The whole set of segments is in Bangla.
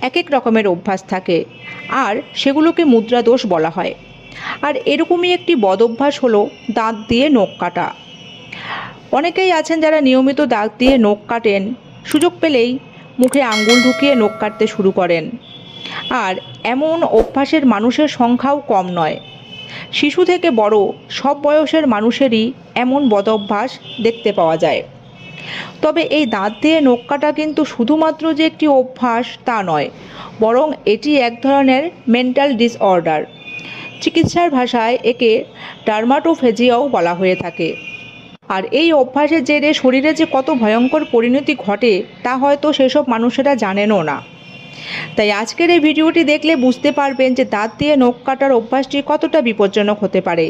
এক এক রকমের অভ্যাস থাকে, আর সেগুলোকে মুদ্রা দোষ বলা হয়। আর এরকমই একটি বদ অভ্যাস হলো দাঁত দিয়ে নখ কাটা। অনেকেই আছেন যারা নিয়মিত দাঁত দিয়ে নখ কাটেন, সুযোগ পেলেই মুখে আঙ্গুল ঢুকিয়ে নখ কাটতে শুরু করেন। আর এমন অভ্যাসের মানুষের সংখ্যাও কম নয়। শিশু থেকে বড় সব বয়সের মানুষেরই এমন বদ অভ্যাস দেখতে পাওয়া যায়। তবে এই দাঁত দিয়ে নখ কাটা কিন্তু শুধুমাত্র যে একটি অভ্যাস তা নয়, বরং এটি এক ধরনের মেন্টাল ডিসঅর্ডার। চিকিৎসার ভাষায় একে ডার্মাটোফেজিয়াও বলা হয়ে থাকে। আর এই অভ্যাসের জেরে শরীরে যে কত ভয়ঙ্কর পরিণতি ঘটে তা হয়তো সেসব মানুষেরা জানেনও না। তাই আজকের এই ভিডিওটি দেখলে বুঝতে পারবেন যে দাঁত দিয়ে নখ কাটার অভ্যাসটি কতটা বিপজ্জনক হতে পারে।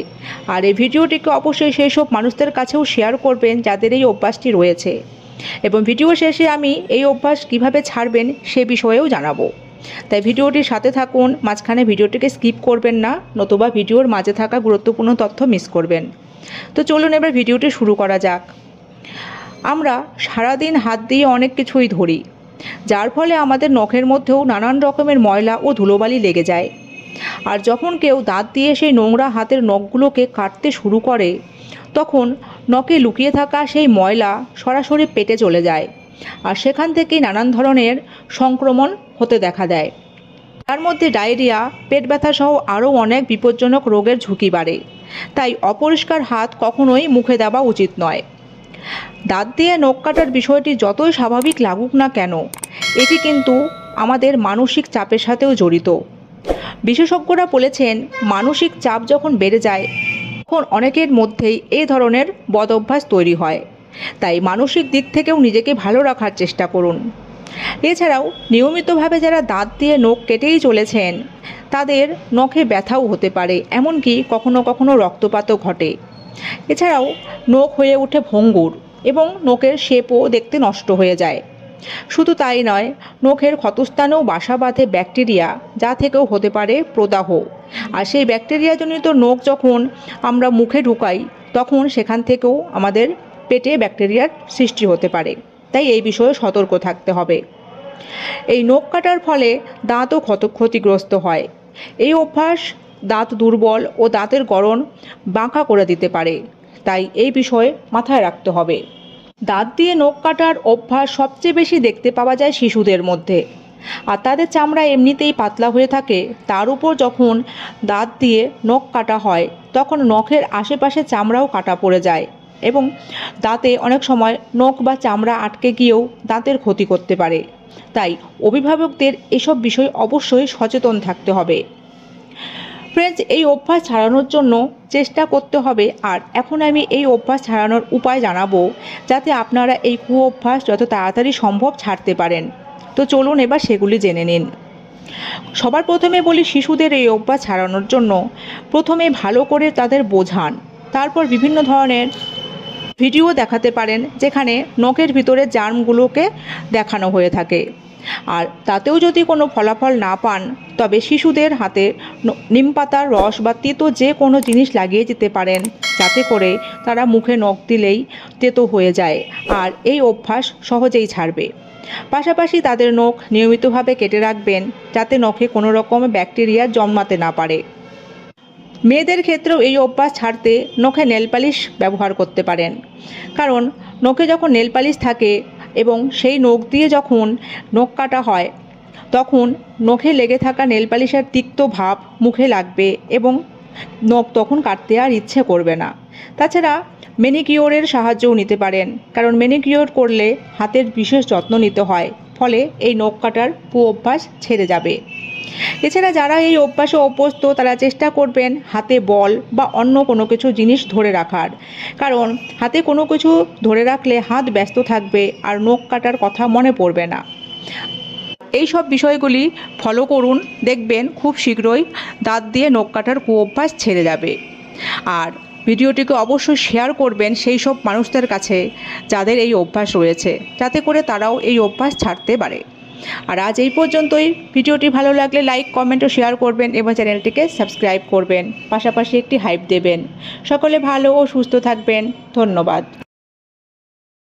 আর এই ভিডিওটিকে অবশ্যই সেই সব মানুষদের কাছেও শেয়ার করবেন যাদের এই অভ্যাসটি রয়েছে, এবং ভিডিও শেষে আমি এই অভ্যাস কিভাবে ছাড়বেন সে বিষয়েও জানাবো। তাই ভিডিওটির সাথে থাকুন, মাঝখানে ভিডিওটিকে স্কিপ করবেন না, নতুবা ভিডিওর মাঝে থাকা গুরুত্বপূর্ণ তথ্য মিস করবেন। তো চলুন এবার ভিডিওটি শুরু করা যাক। আমরা সারাদিন হাত দিয়ে অনেক কিছুই ধরি, যার ফলে আমাদের নখের মধ্যেও নানান রকমের ময়লা ও ধুলোবালি লেগে যায়। আর যখন কেউ দাঁত দিয়ে সেই নোংরা হাতের নখগুলোকে কাটতে শুরু করে, তখন নখে লুকিয়ে থাকা সেই ময়লা সরাসরি পেটে চলে যায়, আর সেখান থেকেই নানান ধরনের সংক্রমণ হতে দেখা দেয়। তার মধ্যে ডায়রিয়া, পেট ব্যথা সহ আরও অনেক বিপজ্জনক রোগের ঝুঁকি বাড়ে। তাই অপরিষ্কার হাত কখনোই মুখে দেওয়া উচিত নয়। দাঁত দিয়ে নখ কাটার বিষয়টি যতই স্বাভাবিক লাগুক না কেন, এটি কিন্তু আমাদের মানসিক চাপের সাথেও জড়িত। বিশেষজ্ঞরা বলেছেন, মানসিক চাপ যখন বেড়ে যায় তখন অনেকের মধ্যেই এই ধরনের বদ অভ্যাস তৈরি হয়। তাই মানসিক দিক থেকেও নিজেকে ভালো রাখার চেষ্টা করুন। এছাড়াও নিয়মিতভাবে যারা দাঁত দিয়ে নখ কেটেই চলেছেন তাদের নখে ব্যথাও হতে পারে, এমনকি কখনো কখনো রক্তপাতও ঘটে। এছাড়াও নখ হয়ে ওঠে ভঙ্গুর এবং নখের শেপও দেখতে নষ্ট হয়ে যায়। শুধু তাই নয়, নখের ক্ষতস্থানেও বাসা বাঁধে ব্যাকটেরিয়া, যা থেকেও হতে পারে প্রদাহ। আর সেই ব্যাকটেরিয়াজনিত নখ যখন আমরা মুখে ঢুকাই তখন সেখান থেকেও আমাদের পেটে ব্যাকটেরিয়ার সৃষ্টি হতে পারে। তাই এই বিষয়ে সতর্ক থাকতে হবে। এই নখ কাটার ফলে দাঁতও ক্ষতিগ্রস্ত হয়। এই অভ্যাস দাঁত দুর্বল ও দাঁতের গড়ন বাঁকা করে দিতে পারে। তাই এই বিষয়ে মাথায় রাখতে হবে। দাঁত দিয়ে নখ কাটার অভ্যাস সবচেয়ে বেশি দেখতে পাওয়া যায় শিশুদের মধ্যে। আর তাদের চামড়া এমনিতেই পাতলা হয়ে থাকে, তার উপর যখন দাঁত দিয়ে নখ কাটা হয় তখন নখের আশেপাশে চামড়াও কাটা পড়ে যায়, এবং দাঁতে অনেক সময় নখ বা চামড়া আটকে গিয়েও দাঁতের ক্ষতি করতে পারে। তাই অভিভাবকদের এসব বিষয়ে অবশ্যই সচেতন থাকতে হবে। ফ্রেন্ডস, এই অভ্যাস ছাড়ানোর জন্য চেষ্টা করতে হবে। আর এখন আমি এই অভ্যাস ছাড়ানোর উপায় জানাবো, যাতে আপনারা এই কুঅভ্যাস যত তাড়াতাড়ি সম্ভব ছাড়তে পারেন। তো চলুন এবার সেগুলি জেনে নিন। সবার প্রথমে বলি, শিশুদের এই অভ্যাস ছাড়ানোর জন্য প্রথমে ভালো করে তাদের বোঝান। তারপর বিভিন্ন ধরনের ভিডিও দেখাতে পারেন যেখানে নখের ভিতরে জার্মগুলোকে দেখানো হয়ে থাকে। আর তাতেও যদি কোনো ফলাফল না পান, তবে শিশুদের হাতে নিম পাতার রস বা তেতো যে কোনো জিনিস লাগিয়ে যেতে পারেন, যাতে করে তারা মুখে নখ দিলেই তেতো হয়ে যায়, আর এই অভ্যাস সহজেই ছাড়বে। পাশাপাশি তাদের নখ নিয়মিতভাবে কেটে রাখবেন, যাতে নখে কোনো রকম ব্যাকটেরিয়া জন্মাতে না পারে। মেয়েদের ক্ষেত্রেও এই অভ্যাস ছাড়তে নখে নেল পালিশ ব্যবহার করতে পারেন, কারণ নখে যখন নেল পালিশ থাকে এবং সেই নখ দিয়ে যখন নখ কাটা হয় তখন নখে লেগে থাকা নেল পালিশের তিক্ত ভাব মুখে লাগবে এবং নখ তখন কাটতে আর ইচ্ছে করবে না। তাছাড়া ম্যানিকিওরের সাহায্যও নিতে পারেন, কারণ ম্যানিকিওর করলে হাতের বিশেষ যত্ন নিতে হয়, ফলে এই নখ কাটার কুঅভ্যাস ছেড়ে যাবে। এছাড়া যারা এই অভ্যাসে অভ্যস্ত তারা চেষ্টা করবেন হাতে বল বা অন্য কোনো কিছু জিনিস ধরে রাখার, কারণ হাতে কোনো কিছু ধরে রাখলে হাত ব্যস্ত থাকবে আর নখ কাটার কথা মনে পড়বে না। এই সব বিষয়গুলি ফলো করুন, দেখবেন খুব শীঘ্রই দাঁত দিয়ে নখ কাটার কুঅভ্যাস ছেড়ে যাবে। আর ভিডিওটিকে অবশ্যই শেয়ার করবেন সেই সব মানুষদের কাছে যাদের এই অভ্যাস রয়েছে, যাতে করে তারাও এই অভ্যাস ছাড়তে পারে। আর আজ এই পর্যন্তই। ভিডিওটি ভালো লাগলে লাইক, কমেন্ট ও শেয়ার করবেন এবং চ্যানেলটিকে সাবস্ক্রাইব করবেন, পাশাপাশি একটি হাইপ দেবেন। সকলে ভালো ও সুস্থ থাকবেন। ধন্যবাদ।